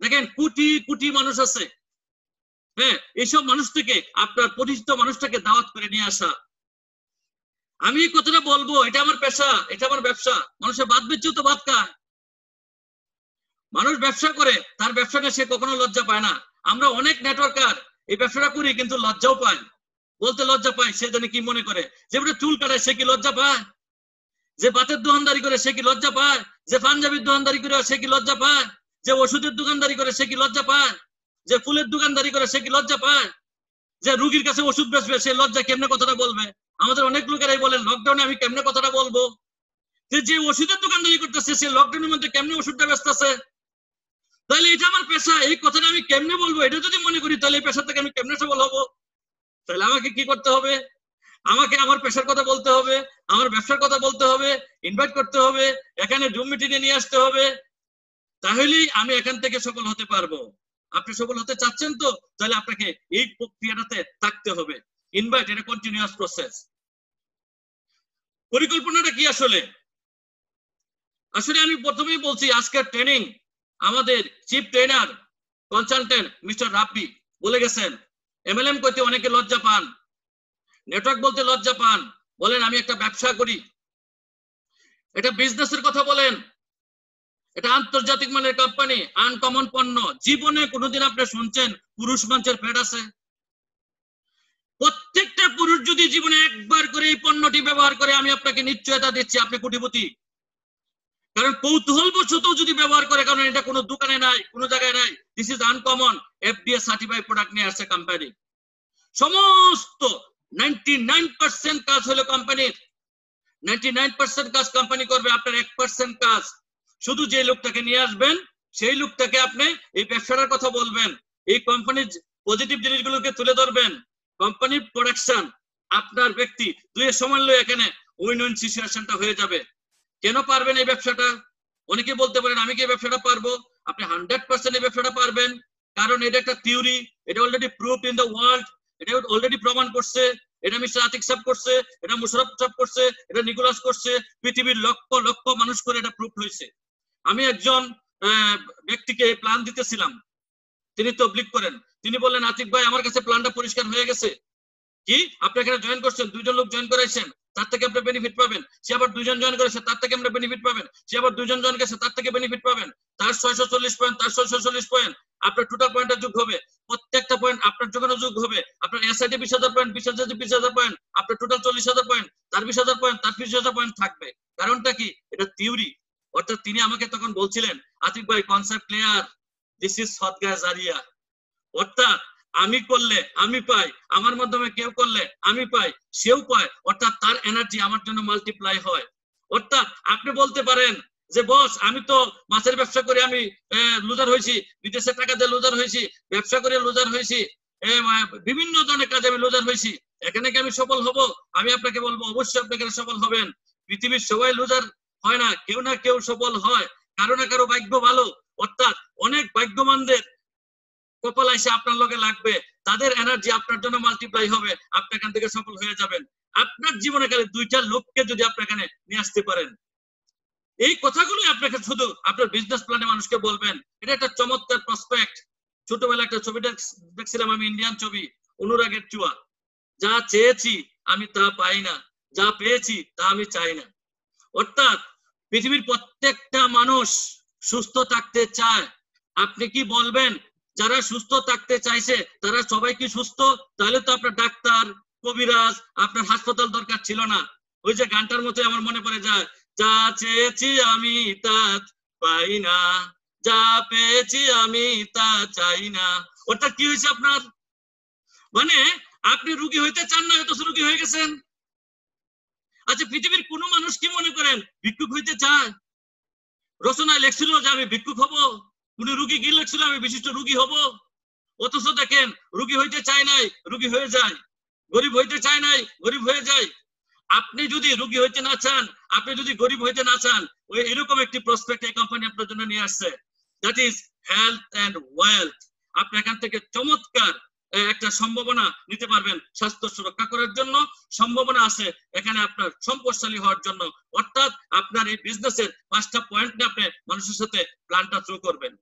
দেখেন কোটি কোটি মানুষ আছে, হ্যাঁ, এইসব মানুষ থেকে আপনার পরিচিত মানুষটাকে দাওয়াত করে নিয়ে আসা। আমি এই কথাটা বলবো, এটা আমার পেশা, এটা আমার ব্যবসা। মানুষের ভাত বেচেও তো ভাত খায়। মানুষ ব্যবসা করে, তার ব্যবসাটা সে কখনো লজ্জা পায় না। আমরা অনেক নেটওয়ার্কার এই ব্যবসাটা করি, কিন্তু লজ্জাও পাই, বলতে লজ্জা পাই। সে জানি কি মনে করে। যে চুল কাটায় সে কি লজ্জা পায়? যে বাতের দোকানদারি করে সে কি লজ্জা পায়? যে পাঞ্জাবির দোকানদারি করে সে কি লজ্জা পায়? যে ওষুধের দোকানদারি করে সে কি লজ্জা পায়? যে ফুলের দোকানদারি করে সে কি লজ্জা পায়? যে রুগীর কাছে ওষুধ বেচবে সে লজ্জা কেমনে কথাটা বলবে? আমাদের অনেক লোকেরাই বলেন লকডাউনে আমি কেমনে কথাটা বলবো। যে ওষুধের দোকানদারি করতেছে সে লকডাউনের মধ্যে কেমনে ওষুধটা বেচতেছে। তাহলে এটা আমার পেশা, এই কথাটা আমি কেমনে বলবো? এটা যদি মনে করি তাহলে এই পেশা থেকে আমি কেমনে সফল হবো? তাহলে আমাকে কি করতে হবে? আমাকে আমার পেশার কথা বলতে হবে, আমার ব্যবসার কথা বলতে হবে, ইনভাইট করতে হবে, এখানে জুম মিটিংয়ে নিয়ে আসতে হবে। তাহলেই আমি এখান থেকে সফল হতে পারবো। আপনি সফল হতে চাচ্ছেন তো? তাহলে আপনাকে এই প্রক্রিয়াটাতে থাকতে হবে। ইনভাইট, এটা কন্টিনিউয়াস প্রসেস। পরিকল্পনাটা কি আসলে? আসলে আমি প্রথমেই বলছি, আজকের ট্রেনিং আমাদের চিফ ট্রেনার কনসালটেন্ট মিস্টার রাব্বি বলে গেছেন, এমএলএম করতে অনেকে লজ্জা পান, নেটওয়ার্ক বলতে লজ্জা পান, বলেন আমি একটা ব্যবসা করি, এটা বিজনেসের কথা বলেন, এটা আন্তর্জাতিক মানের কোম্পানি, আনকমন পণ্য। জীবনে কোনোদিন আপনি শুনছেন পুরুষ মানুষের পেট আছে? প্রত্যেকটা পুরুষ যদি জীবনে একবার করে এই পণ্যটি ব্যবহার করে, আমি আপনাকে নিশ্চয়তা দিচ্ছি আপনি কোটিপতি। কারণ কৌতূহল বশত যদি ব্যবহার করে, কারণ এটা কোনো দোকানে নাই, কোনো জায়গায় নাই, this is uncommon. FDA certified product নিয়ে আসছে কোম্পানি। সমস্ত 99% কাজ হলো কোম্পানির, 99% কাজ কোম্পানি করবে, আপনার 1% কাজ শুধু যে লোকটাকে নিয়ে আসবেন সেই লোকটাকে আপনি এই ব্যবসাটার কথা বলবেন, এই কোম্পানির পজিটিভ জিনিসগুলোকে তুলে ধরবেন, কোম্পানির প্রোডাকশন, আপনার ব্যক্তি দুইয়ের সমন্বয় এখানে উইন উইন সিচুয়েশনটা হয়ে যাবে। কেন পারবেন এই ব্যবসাটা? অনেকে বলতে পারেন আমি কি এই ব্যবসাটা পারবো? আপনি 100% এই ব্যবসাটা পারবেন, কারণ এটা একটা থিওরি, এটা already proved in the world, এটা অলরেডি প্রমাণ করছে, এটা মিস্টার আতিক সাহেব করছে, এটা মুশারফ সাহেব করছে, এটা নিকোলাস করছে, পৃথিবীর লক্ষ লক্ষ মানুষ করে এটা প্রুভ হয়েছে। আমি একজন ব্যক্তিকে প্ল্যান দিতেছিলাম, তিনি তবলিগ করেন, তিনি বললেন আতিক ভাই আমার কাছে প্ল্যানটা পরিষ্কার হয়ে গেছে। কি আপনি এখানে জয়েন করছেন, দুইজন লোক জয়েন করাইছেন, তার থেকে আপনি বেনিফিট পাবেন, সে আবার দুইজন জয়েন করেছে তার থেকে আমরা বেনিফিট পাবেন, সে আবার দুইজন জয়েন করেছে তার থেকে বেনিফিট পাবেন, তার 640 পয়েন্ট, তার 640 পয়েন্ট, আপনার টোটাল পয়েন্টটা যোগ হবে, প্রত্যেকটা পয়েন্ট আপনার যোগানো যোগ হবে, আপনার এসআইডি 20,000 পয়েন্ট, 20,000 পয়েন্ট, আপনার টোটাল 40,000 পয়েন্ট, তার 20,000 পয়েন্ট, তার 20,000 পয়েন্ট থাকবে। কারণটা কি? এটা থিওরি। অর্থাৎ তিনি আমাকে তখন বলছিলেন আতিক ভাই কনসেপ্ট ক্লিয়ার, দিস ইজ সদকা জারিয়া। অর্থাৎ আমি করলে আমি পাই, আমার মাধ্যমে কেউ করলে আমি পাই, সেও পায়, অর্থাৎ তার এনার্জি আমার জন্য মাল্টিপ্লাই হয়। অর্থাৎ আপনি বলতে পারেন যে বস আমি তো মাছের ব্যবসা করে আমি লুজার হয়েছি, বিদেশে টাকা দিয়ে লুজার হয়েছি, ব্যবসা করে লুজার হয়েছি, বিভিন্ন ধরনের কাজে আমি লুজার হয়েছি, এখানে কি আমি সফল হব? আমি আপনাকে বলবো অবশ্যই আপনি এখানে সফল হবেন। পৃথিবীর সবাই লুজার হয় না, কেউ না কেউ সফল হয়, কারো না কারো ভাগ্য ভালো। অর্থাৎ অনেক ভাগ্যবানদের কপাল এসে আপনার লগে লাগবে, তাদের এনার্জি আপনার জন্য মাল্টিপ্লাই হবে, আপনি এখান থেকে সফল হয়ে যাবেন। আপনার জীবনে খালি দুইটা লোককে যদি আপনি এখানে নিয়ে আসতে পারেন, এই কথাগুলো আপনাকে শুধু আপনার বিজনেস প্ল্যানে মানুষকে বলবেন। এটা একটা চমৎকার প্রসপেক্ট। ছোটবেলা একটা ছবি দেখছিলাম আমি, ইন্ডিয়ান ছবি, অনুরাগের চুয়া। যা চেয়েছি আমি তা পাই না, যা পেয়েছি তা আমি চাই না। অর্থাৎ পৃথিবীর প্রত্যেকটা মানুষ সুস্থ থাকতে চায়। আপনি কি বলবেন যারা সুস্থ থাকতে চাইছে তারা সবাই কি সুস্থ? তাহলে তো আপনার ডাক্তার, কবিরাজ, আপনার হাসপাতাল দরকার ছিল না। ওই যে গানটার মতো আমার মনে পড়ে যায়, যা চেয়েছি আমি তা পাই না, যা পেয়েছি আমি তা চাই না। অর্থাৎ কি হয়েছে আপনার? মানে আপনি রুগী হইতে চান না, অথচ রুগী হয়ে গেছেন। আচ্ছা পৃথিবীর কোন মানুষ কি মনে করেন ভিক্ষুক হইতে চায়? রচনায় লেখছিল যে আমি ভিক্ষুক হব, কোন রুগী কি লেখছিল আমি বিশিষ্ট রুগী হব? অথচ দেখেন রুগী হইতে চায় নাই, রুগী হয়ে যায়, গরিব হইতে চায় নাই, গরিব হয়ে যায়। আপনি যদি রুগী হইতে না চান, আপনি যদি গরিব হইতে না চান, ওই এরকম একটি প্রসপেক্ট এই কোম্পানি আপনার জন্য নিয়ে আসছে, that is health and wealth. আপনি এখান থেকে চমৎকার একটা সম্ভাবনা নিতে পারবেন, স্বাস্থ্য সুরক্ষা করার জন্য সম্ভাবনা আছে এখানে আপনার সম্পদশালী হওয়ার জন্য। অর্থাৎ আপনার এই বিজনেসের 5টা পয়েন্ট নিয়ে আপনি মানুষের সাথে প্ল্যানটা থ্রু করবেন।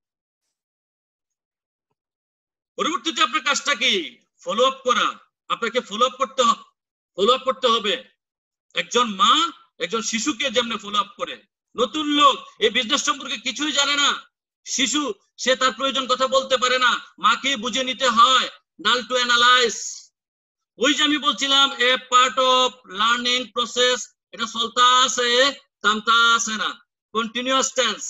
পরবর্তীতে আপনার কাজটা কি? ফলো আপ করা। আপনাকে ফলো আপ করতে হবে। একজন মা একজন শিশুকে যেমন ফলো আপ করে, নতুন লোক এই বিজনেস সম্পর্কে কিছুই জানে না, শিশু সে তার প্রয়োজন কথা বলতে পারে না, মাকে বুঝে নিতে হয়, নাল টু অ্যানালাইজ। ওই যে আমি বলছিলাম এ পার্ট অফ লার্নিং প্রসেস, এটা চলতা আছে থামতা আছে না, কন্টিনিউয়াস টেন্স।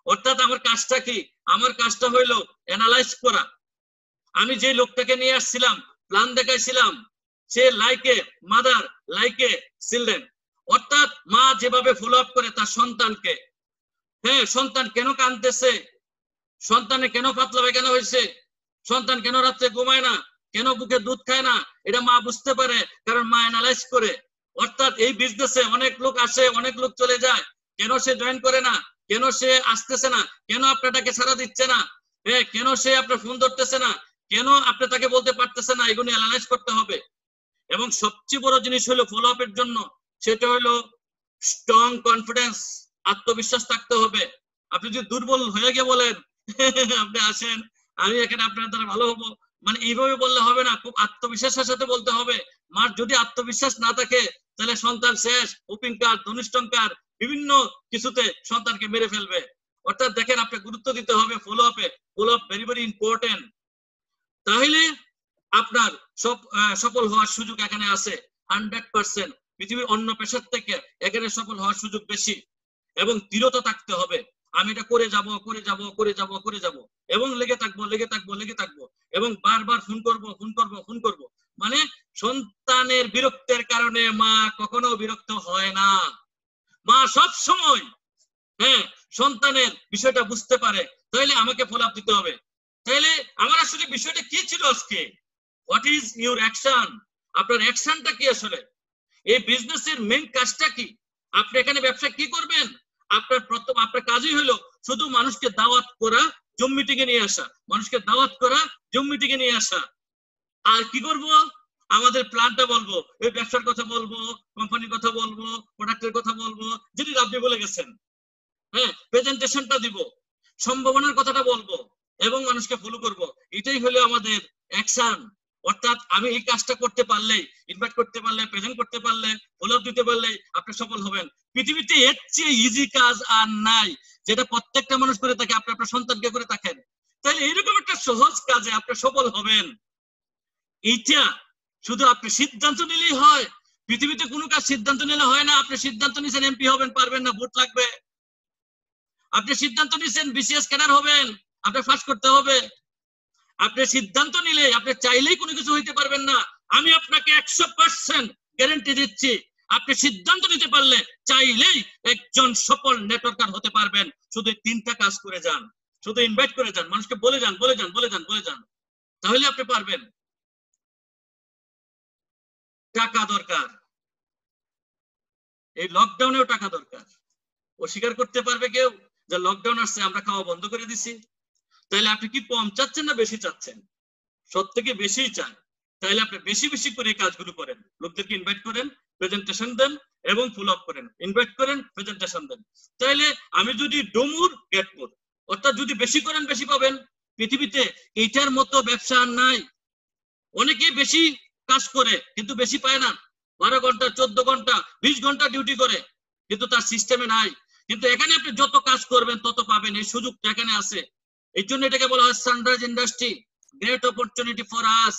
অর্থাৎ আমার কাজটা কি? আমার কাজটা হইলো অ্যানালাইজ করা। আমি যে লোকটাকে নিয়ে আসছিলাম, প্ল্যান দেখাইছিলাম, সে লাইকে মাদার, লাইকে চিলড্রেন। অর্থাৎ মা যেভাবে ফলো আপ করে তার সন্তানকে, হ্যাঁ সন্তান কেন কাঁদতেছে, সন্তানে কেন পাতলা পায়খানা হয়েছে, সন্তান কেন রাত্রে ঘুমায় না, কেন বুকে দুধ খায় না, এটা মা বুঝতে পারে, কারণ মা অ্যানালাইজ করে। অর্থাৎ এই বিজনেসে অনেক লোক আসে, অনেক লোক চলে যায়, কেন সে জয়েন করে না, কেন সে আসতেছে না, কেন আপনাটাকে সাড়া দিচ্ছে না, হ্যাঁ কেন সে আপনার ফোন ধরতেছে না, কেন আপনি তাকে বলতে পারতেছে না, এগুলো অ্যানালাইজ করতে হবে। এবং সবচেয়ে বড় জিনিস হলো ফলো আপের জন্য, সেটা হলো স্ট্রং কনফিডেন্স, আত্মবিশ্বাস থাকতে হবে। আপনি যদি দুর্বল হয়ে গিয়ে বলেন আপনি আসেন আমি এখানে আপনার দ্বারা ভালো হবো, মানে এইভাবে বললে হবে না, খুব আত্মবিশ্বাসের সাথে বলতে হবে। মার যদি আত্মবিশ্বাস না থাকে তাহলে সন্তান শেষ, ওপিংকার, ধনিষ্ঠঙ্কার, বিভিন্ন কিছুতে সন্তানকে মেরে ফেলবে। অর্থাৎ দেখেন আপনি গুরুত্ব দিতে হবে ফলো আপে। Follow up very very important. তাহলে আপনার সফল হওয়ার সুযোগ এখানে আছে 100%। পৃথিবীর অন্য পেশার থেকে এখানে সফল হওয়ার সুযোগ বেশি, এবং দৃঢ়তা থাকতে হবে। আমি এটা করে যাব করে যাব করে যাব করে যাব, এবং লেগে থাকবো লেগে থাকবো লেগে থাকবো, এবং বারবার ফোন করব ফোন করব ফোন করব। মানে সন্তানের বিরক্তের কারণে মা কখনো বিরক্ত হয় না। মা সব সময় সন্তানের বিষয়টা বুঝতে পারে। তাইলে আমাকে ফলো আপ দিতে হবে। তাইলে আমার আসলে বিষয়টা কি ছিল আজকে? What is your action? আপনার অ্যাকশনটা কি আসলে? এই বিজনেসের মেইন কাজটা কি? আপনি এখানে ব্যবসা কি করবেন? আপনার কাজই হলো শুধু মানুষকে দাওয়াত করা, জুম মিটিং এ নিয়ে আসা, মানুষকে দাওয়াত করা, জুম মিটিং এ নিয়ে আসা। আর কি করব? আমাদের প্ল্যানটা বলবো, এই ব্যবসার কথা বলবো, কোম্পানির কথা বলবো, প্রোডাক্টের কথা বলবো, যেটি আপনি বলে গেছেন। প্রেজেন্টেশনটা দিব, সম্ভাবনার কথাটা বলবো, এবং মানুষকে ফলো করব। এটাই হলো আমাদের অ্যাকশন। অর্থাৎ আমি এই কাজটা করতে পারলে, ইনভাইট করতে পারলে, প্রেজেন্ট করতে পারলে, ফলো আপ দিতে পারলে আপনি সফল হবেন। পৃথিবীতে এর চেয়ে ইজি কাজ আর নাই, যেটা প্রত্যেকটা মানুষ করে থাকে। আপনি আপনার সন্তানকে করে থাকেন। তাহলে এইরকম একটা সহজ কাজে আপনি সফল হবেন। এইটা শুধু আপনি সিদ্ধান্ত নিলেই হয়। পৃথিবীতে কোনো কাজ সিদ্ধান্ত নিলে হয় না। আপনি সিদ্ধান্ত নিছেন এমপি হবেন, পারবেন না, ভোট লাগবে। আপনি সিদ্ধান্ত নিছেন বিসিএস ক্যাডার হবেন, আপনি পাস করতে হবে। আপনি সিদ্ধান্ত নিলে, আপনি চাইলেই কোনো কিছু হইতে পারবেন না। আমি আপনাকে 100% গ্যারান্টি দিচ্ছি, আপনি সিদ্ধান্ত নিতে পারলে চাইলেই একজন সফল নেটওয়ার্কার হতে পারবেন। শুধু 3টা কাজ করে যান, শুধু ইনভাইট করে যান, মানুষকে বলে যান বলে যান বলে যান বলে যান, তাহলে আপনি পারবেন। টাকা দরকার, এই লকডাউনেও টাকা দরকার। অস্বীকার করতে পারবে কেউ যে লকডাউন আসছে আমরা খাওয়া বন্ধ করে দিছি? তাহলে আপনি কি কম চাচ্ছেন না বেশি চাচ্ছেন? সব থেকে বেশিই চান। তাহলে আপনি বেশি বেশি করে কাজগুলো করেন, লোকদেরকে ইনভাইট করেন, প্রেজেন্টেশন দেন এবং ফলো আপ করেন। ইনভাইট করেন, প্রেজেন্টেশন দেন। তাহলে আমি যদি ডুমুর গেটপুর, অর্থাৎ যদি বেশি করেন বেশি পাবেন। পৃথিবীতে এইটার মতো ব্যবসা আর নাই। অনেকেই বেশি কাজ করে কিন্তু বেশি পায় না। 12 ঘন্টা 14 ঘন্টা 20 ঘন্টা ডিউটি করে, কিন্তু তার সিস্টেমে নাই। কিন্তু এখানে আপনি যত কাজ করবেন তত পাবেন, এই সুযোগটা এখানে আছে। এই জন্য এটাকে বলা হয় sunrise industry, great opportunity for us.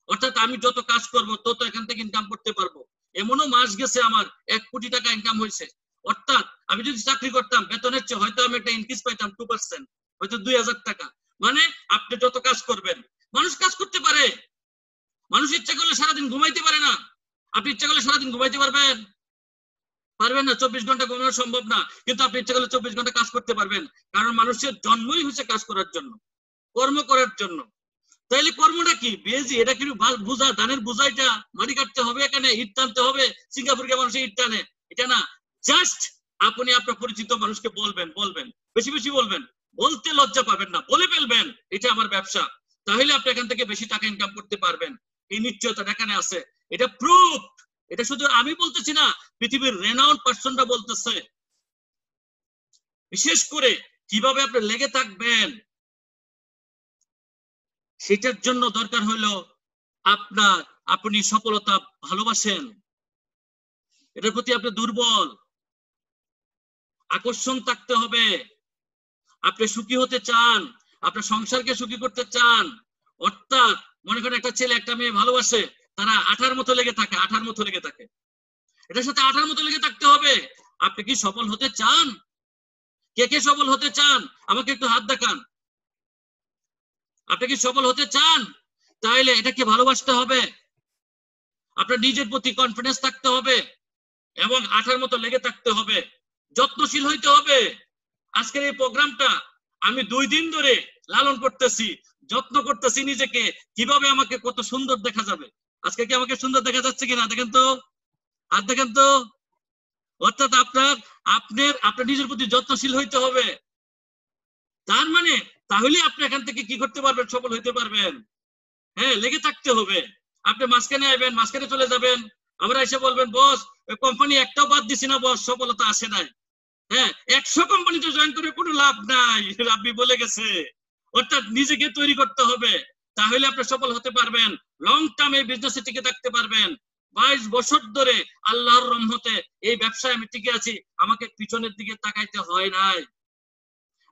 অর্থাৎ আমি যত কাজ করব তত এখান থেকে ইনকাম করতে পারবো। এমনও মাস গেছে আমার 1 কোটি টাকা ইনকাম হয়েছে। অর্থাৎ আমি যদি চাকরি করতাম বেতনের চেয়ে হয়তো আমি একটা ইনক্রিজ পাইতাম 2%, হয়তো 2000 টাকা। মানে আপনি যত কাজ করবেন, মানুষ কাজ করতে পারে, মানুষ ইচ্ছা করলে সারাদিন ঘুমাইতে পারে না। আপনি ইচ্ছা করলে সারাদিন ঘুমাইতে পারবেন? পারবেন না। 24 ঘন্টা ঘুমানো সম্ভব না। কিন্তু আপনি ইচ্ছা করলে 24 ঘন্টা কাজ করতে পারবেন। কারণ মানুষের জন্মই হচ্ছে কাজ করার জন্য, কর্ম করার জন্য। তাইলে কর্মটা কি? বেজি, এটা কি বোঝা, ধানের বোঝা, এটা মাটি কাটতে হবে, এখানে ইট টানতে হবে। সিঙ্গাপুরকে মানুষ ইট টানে, এটা না। জাস্ট আপনি আপনার পরিচিত মানুষকে বলবেন, বেশি বেশি বলবেন, বলতে লজ্জা পাবেন না, বলে ফেলবেন এটা আমার ব্যবসা। তাহলে আপনি এখান থেকে বেশি টাকা ইনকাম করতে পারবেন। এই নিশ্চয়তা এখানে আছে, এটা প্রুফ। এটা শুধু আমি বলতেছি না, পৃথিবীর রেনাউন্ড পারসনরা বলতেছে। বিশেষ করে কিভাবে আপনি লেগে থাকবেন সেটার জন্য দরকার হলো আপনি সফলতা ভালোবাসেন, এটার প্রতি আপনি দুর্বল, আকর্ষণ থাকতে হবে। আপনি সুখী হতে চান, আপনার সংসারকে সুখী করতে চান। অর্থাৎ মনে করেন একটা ছেলে একটা মেয়ে ভালোবাসে, তারা আঠার মতো লেগে থাকে, আঠার মতো লেগে থাকে। এটার সাথে আঠার মতো লেগে থাকতে হবে। আপনি কি সফল হতে চান? কে কে সফল হতে চান? আমাকে একটু হাত দেখান। আপনি কি সফল হতে চান? তাহলে এটাকে ভালোবাসতে হবে। আপনার নিজের প্রতি কনফিডেন্স থাকতে হবে এবং আঠার মতো লেগে থাকতে হবে, যত্নশীল হইতে হবে। আজকের এই প্রোগ্রামটা আমি 2 দিন ধরে লালন করতেছি, যত্ন করতেছি নিজেকে, কিভাবে আমাকে কত সুন্দর দেখা যাবে। আজকে কি আমাকে সুন্দর দেখা যাচ্ছে কিনা দেখেন তো, হাত দেখেন তো। অর্থাৎ আপনার নিজের প্রতি যত্নশীল হইতে হবে। তার মানে তাহলে আপনি এখান থেকে কি করতে পারবেন? সফল হইতে পারবেন। হ্যাঁ, লেগে থাকতে হবে। আপনি মাঝখানে আসবেন, মাঝখানে চলে যাবেন, আমরা এসে বলবেন বস কোম্পানি একটাও বাদ দিছি না বস, সফলতা আসে নাই। হ্যাঁ, 100 কোম্পানিতে জয়েন করে কোনো লাভ নাই, রাব্বি বলে গেছে। অর্থাৎ নিজেকে তৈরি করতে হবে, তাহলে আপনি সফল হতে পারবেন। লং টার্ম এই বিজনেসে টিকে থাকতে পারবেন। 22 বছর ধরে আল্লাহর রহমতে এই ব্যবসায় আমি টিকে আছি। আমাকে পিছনের দিকে তাকাইতে হয় নাই।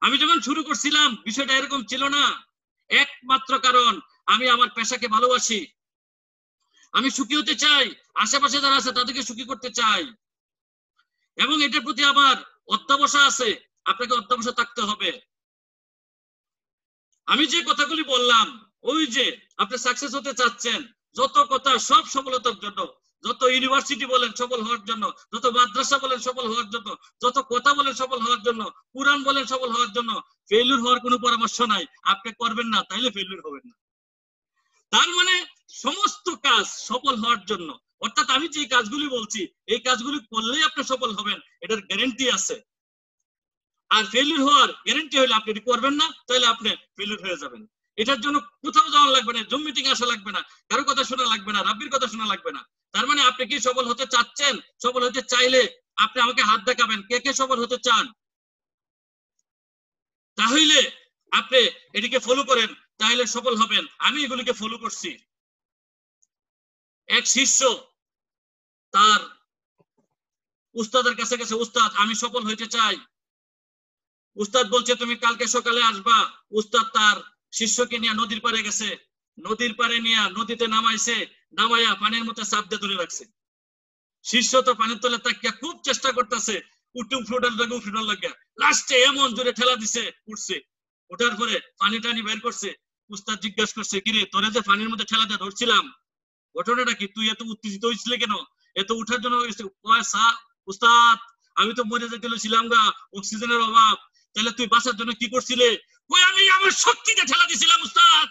আমি যখন শুরু করছিলাম বিষয়টা এরকম ছিল না। একমাত্র কারণ আমি আমার পেশাকে ভালোবাসি, আমি সুখী হতে চাই, আশেপাশে যারা আছে তাদেরকে সুখী করতে চাই, এবং এটার প্রতি আমার অত্যাবসা আছে। আপনাকে অত্যাবসা থাকতে হবে। আমি যে কথাগুলি বললাম, ওই যে আপনি সাকসেস হতে চাচ্ছেন, যত কথা সব সফলতার জন্য, যত ইউনিভার্সিটি বলেন সফল হওয়ার জন্য, যত মাদ্রাসা বলেন সফল হওয়ার জন্য, যত কথা বলেন সফল হওয়ার জন্য, কুরআন বলেন সফল হওয়ার জন্য, ফেলিউর হওয়ার কোনো পরামর্শ নাই। আপনি করবেন না, তাইলে ফেলিউর হবেন না। তার মানে সমস্ত কাজ সফল হওয়ার জন্য, অর্থাৎ আমি যে কাজগুলি বলছি এই কাজগুলি করলেই আপনি সফল হবেন, এটার গ্যারান্টি আছে। আর ফেলিউর হওয়ার গ্যারান্টি হলে আপনি এটি করবেন না, তাহলে আপনি ফেলিউর হয়ে যাবেন। এটার জন্য কোথাও যাওয়া লাগবে না, জুম মিটিং আসা লাগবে না, কারো কথা শোনা লাগবে না, রাব্বির কথা শোনা লাগবে না। তার মানে আপনি কি সফল হতে চাচ্ছেন? সফল হতে চাইলে আপনি আমাকে হাত দেখাবেন, কে কে সফল হতে চান। তাহলে আপনি এটিকে ফলো করেন, তাহলে সফল হবেন। আমি এগুলিকে ফলো করছি। এক শিষ্য তার উস্তাদের কাছে গেছে, উস্তাদ আমি সফল হইতে চাই। উস্তাদ বলছে তুমি কালকে সকালে আসবা। উস্তাদ তার শিষ্যকে নিয়ে নদীর পাড়ে গেছে, নদীর পাড়ে নিয়ে নদীতে নামাইছে, নামাইয়া পানির মধ্যে চাপ দিয়ে ধরে রাখছে। শিষ্য তো পানির তলে তাকিয়া খুব চেষ্টা করতেছে, উঠুন লাগে, লাস্টে এমন জোরে ঠেলা দিছে, উঠছে। ওঠার পরে পানি টানি বের করছে। উস্তাদ জিজ্ঞাসা করছে, কিরে তোরে যে পানির মধ্যে ঠেলা দিয়ে ধরছিলাম, ঘটনাটা কি? তুই এত উত্তেজিত হয়েছিল কেন? এত উঠার জন্য উস্তাদ আমি তো মরে যেতে ছিলাম গা, অক্সিজেনের অভাব। তাহলে তুই বাঁচার জন্য কি করছিলে? ওই আমি আমার শক্তিতে ঠেলা দিছিলাম উস্তাদ।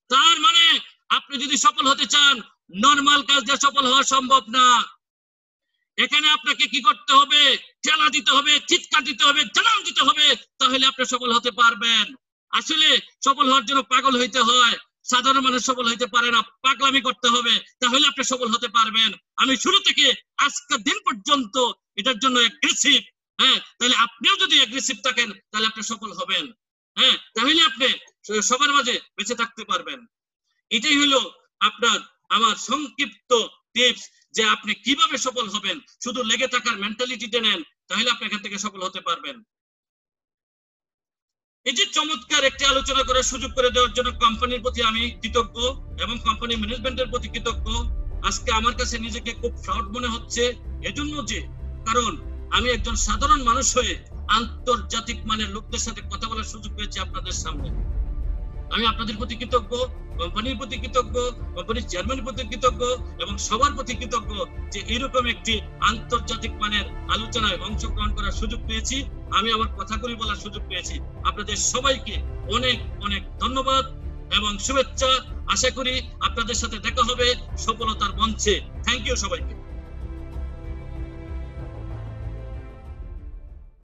তার মানে আপনি যদি সফল হতে চান, নরমাল কাজ দিয়ে সফল হওয়া সম্ভব না। এখানে আপনাকে কি করতে হবে? ঠেলা দিতে হবে, চিৎকার দিতে হবে, জানান দিতে হবে, তাহলে আপনি সফল হতে পারবেন। আসলে সফল হওয়ার জন্য পাগল হইতে হয়, সাধারণ মানুষ সফল হইতে পারে না, পাগলামি করতে হবে, তাহলে আপনি সফল হতে পারবেন। আমি শুরু থেকে আজকের দিন পর্যন্ত এটার জন্য অ্যাগ্রেসিভ। হ্যাঁ, তাহলে আপনিও যদি অ্যাগ্রেসিভ থাকেন তাহলে আপনি সফল হবেন। হ্যাঁ, তাহলে আপনি সবার মাঝে বেঁচে থাকতে পারবেন। এটাই হলো আপনার আমার সংক্ষিপ্ত টিপস, যে আপনি কিভাবে সফল হবেন। শুধু লেগে থাকার মেন্টালিটিতে নেন, তাহলে আপনি এখান থেকে সফল হতে পারবেন। এই যে চমৎকার একটি আলোচনা করার সুযোগ করে দেওয়ার জন্য কোম্পানির প্রতি আমি কৃতজ্ঞ এবং কোম্পানি ম্যানেজমেন্টের প্রতি কৃতজ্ঞ। আজকে আমার কাছে নিজেকে খুব প্রাউড মনে হচ্ছে, এজন্য যে কারণ আমি একজন সাধারণ মানুষ হয়ে আন্তর্জাতিক মানের লোকদের সাথে কথা বলার সুযোগ পেয়েছি আপনাদের সামনে। আমি আপনাদের প্রতি কৃতজ্ঞ, কোম্পানির প্রতি কৃতজ্ঞ, কোম্পানির চেয়ারম্যানের প্রতি কৃতজ্ঞ এবং সবার প্রতি কৃতজ্ঞ যে এরকম একটি আন্তর্জাতিক মানের আলোচনায় অংশগ্রহণ করার সুযোগ পেয়েছি, আমি আমার কথাগুলি বলার সুযোগ পেয়েছি। আপনাদের সবাইকে অনেক অনেক ধন্যবাদ এবং শুভেচ্ছা। আশা করি আপনাদের সাথে দেখা হবে সফলতার মঞ্চে। থ্যাংক ইউ সবাইকে।